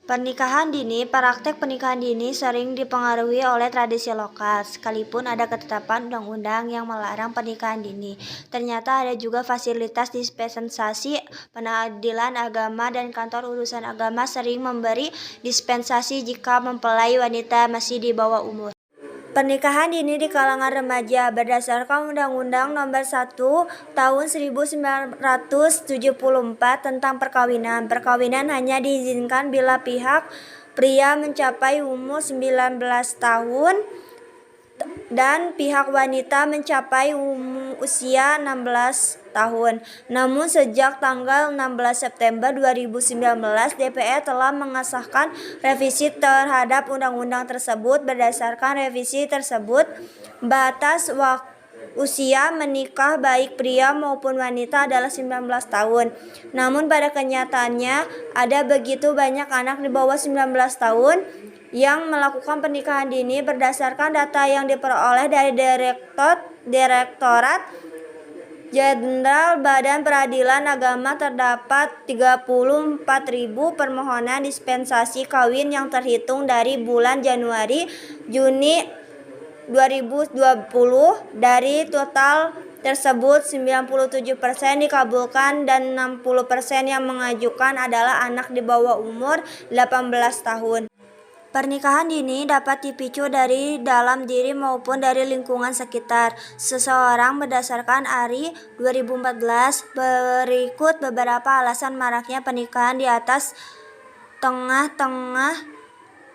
Praktek pernikahan dini sering dipengaruhi oleh tradisi lokal, sekalipun ada ketetapan undang-undang yang melarang pernikahan dini. Ternyata ada juga fasilitas dispensasi, pengadilan agama dan kantor urusan agama sering memberi dispensasi jika mempelai wanita masih di bawah umur. Pernikahan dini di kalangan remaja berdasarkan Undang-Undang Nomor 1 Tahun 1974 tentang perkawinan. Perkawinan hanya diizinkan bila pihak pria mencapai umur 19 tahun dan pihak wanita mencapai usia 16 tahun. Namun sejak tanggal 16 September 2019, DPR telah mengesahkan revisi terhadap undang-undang tersebut. Berdasarkan revisi tersebut, batas usia menikah baik pria maupun wanita adalah 19 tahun. Namun pada kenyataannya ada begitu banyak anak di bawah 19 tahun yang melakukan pernikahan dini. Berdasarkan data yang diperoleh dari Direktorat Jenderal Badan Peradilan Agama, terdapat 34.000 permohonan dispensasi kawin yang terhitung dari bulan Januari-Juni 2020. Dari total tersebut, 97% dikabulkan dan 60% yang mengajukan adalah anak di bawah umur 18 tahun. Pernikahan dini dapat dipicu dari dalam diri maupun dari lingkungan sekitar seseorang. Berdasarkan ARI 2014, berikut beberapa alasan maraknya pernikahan di atas tengah-tengah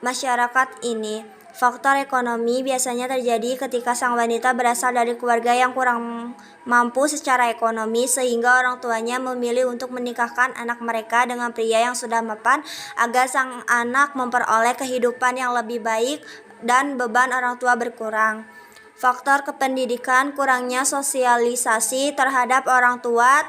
masyarakat ini. Faktor ekonomi biasanya terjadi ketika sang wanita berasal dari keluarga yang kurang mampu secara ekonomi, sehingga orang tuanya memilih untuk menikahkan anak mereka dengan pria yang sudah mapan agar sang anak memperoleh kehidupan yang lebih baik dan beban orang tua berkurang. Faktor kependidikan, kurangnya sosialisasi terhadap orang tua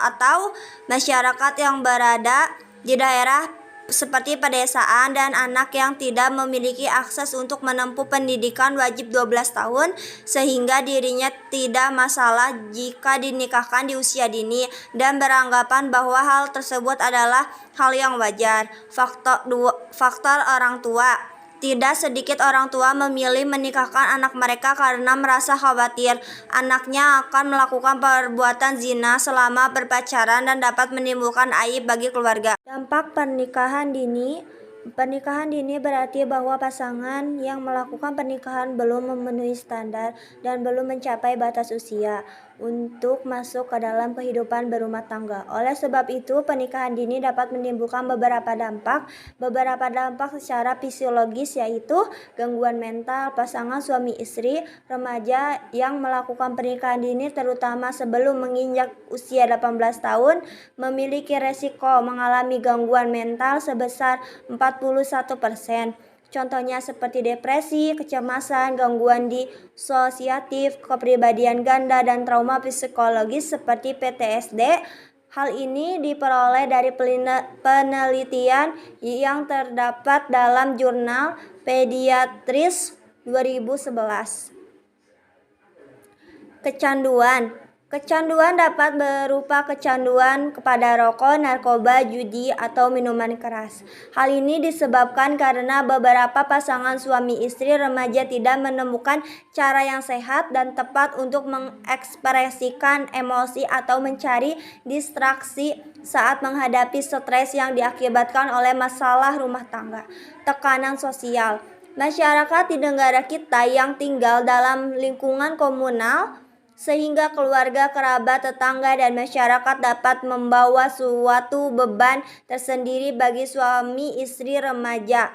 atau masyarakat yang berada di daerah seperti pedesaan, dan anak yang tidak memiliki akses untuk menempuh pendidikan wajib 12 tahun sehingga dirinya tidak masalah jika dinikahkan di usia dini dan beranggapan bahwa hal tersebut adalah hal yang wajar. Faktor orang tua. Tidak sedikit orang tua memilih menikahkan anak mereka karena merasa khawatir anaknya akan melakukan perbuatan zina selama berpacaran dan dapat menimbulkan aib bagi keluarga. Dampak pernikahan dini. Pernikahan dini berarti bahwa pasangan yang melakukan pernikahan belum memenuhi standar dan belum mencapai batas usia untuk masuk ke dalam kehidupan berumah tangga. Oleh sebab itu, pernikahan dini dapat menimbulkan beberapa dampak. Beberapa dampak secara fisiologis yaitu gangguan mental pasangan suami istri. Remaja yang melakukan pernikahan dini terutama sebelum menginjak usia 18 tahun memiliki resiko mengalami gangguan mental sebesar 41%. Contohnya seperti depresi, kecemasan, gangguan disosiatif, kepribadian ganda, dan trauma psikologis seperti PTSD. Hal ini diperoleh dari penelitian yang terdapat dalam jurnal Pediatrics 2011. Kecanduan dapat berupa kecanduan kepada rokok, narkoba, judi, atau minuman keras. Hal ini disebabkan karena beberapa pasangan suami istri remaja tidak menemukan cara yang sehat dan tepat untuk mengekspresikan emosi atau mencari distraksi saat menghadapi stres yang diakibatkan oleh masalah rumah tangga. Tekanan sosial. Masyarakat di negara kita yang tinggal dalam lingkungan komunal, sehingga keluarga, kerabat, tetangga, dan masyarakat dapat membawa suatu beban tersendiri bagi suami istri remaja.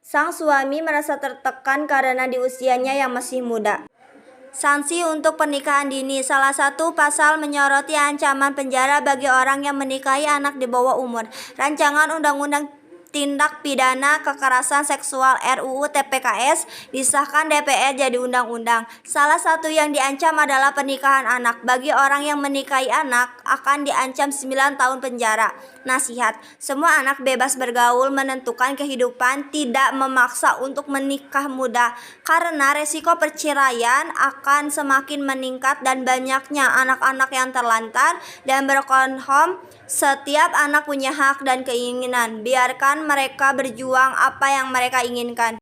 Sang suami merasa tertekan karena di usianya yang masih muda. Sanksi untuk pernikahan dini. Salah satu pasal menyoroti ancaman penjara bagi orang yang menikahi anak di bawah umur. Rancangan Undang-Undang Tindak Pidana Kekerasan Seksual RUU TPKS disahkan DPR jadi undang-undang. Salah satu yang diancam adalah pernikahan anak. Bagi orang yang menikahi anak akan diancam 9 tahun penjara. Nasihat: semua anak bebas bergaul, menentukan kehidupan, tidak memaksa untuk menikah muda, karena resiko perceraian akan semakin meningkat dan banyaknya anak-anak yang terlantar dan broken home. Setiap anak punya hak dan keinginan. Biarkan mereka berjuang apa yang mereka inginkan.